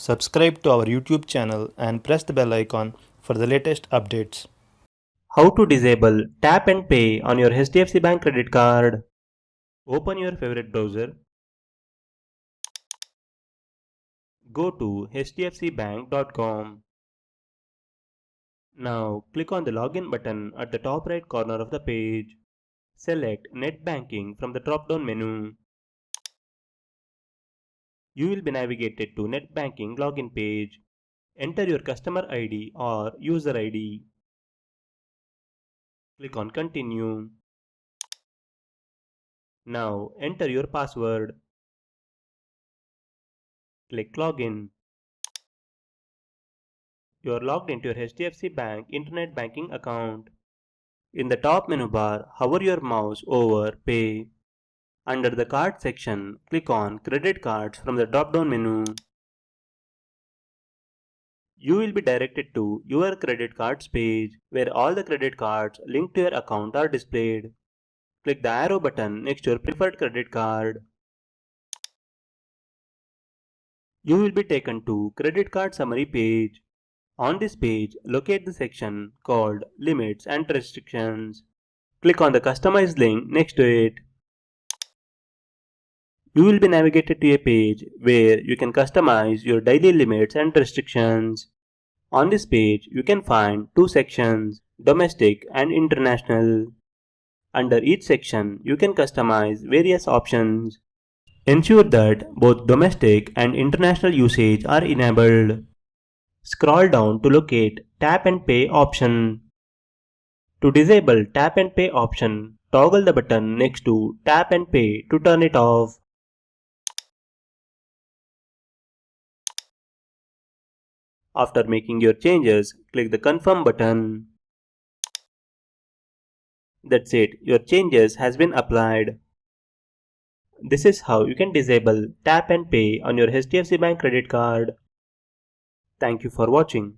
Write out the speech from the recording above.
Subscribe to our YouTube channel and press the bell icon for the latest updates. How to disable tap and pay on your HDFC Bank credit card. Open your favorite browser. Go to hdfcbank.com. Now click on the login button at the top right corner of the page. Select Net Banking from the drop-down menu. You will be navigated to Net Banking login page. Enter your customer ID or user ID. Click on Continue. Now enter your password. Click Login. You are logged into your HDFC Bank Internet Banking account. In the top menu bar, hover your mouse over Pay. Under the Card section, click on Credit Cards from the drop-down menu. You will be directed to Your Credit Cards page, where all the credit cards linked to your account are displayed. Click the arrow button next to your preferred credit card. You will be taken to Credit Card Summary page. On this page, locate the section called Limits and Restrictions. Click on the Customize link next to it. You will be navigated to a page where you can customize your daily limits and restrictions. On this page, you can find two sections, Domestic and International. Under each section, you can customize various options. Ensure that both domestic and international usage are enabled. Scroll down to locate Tap and Pay option. To disable Tap and Pay option, toggle the button next to Tap and Pay to turn it off. After making your changes, click the Confirm button. That's it, your changes has been applied. This is how you can disable Tap and Pay on your HDFC Bank credit card. Thank you for watching.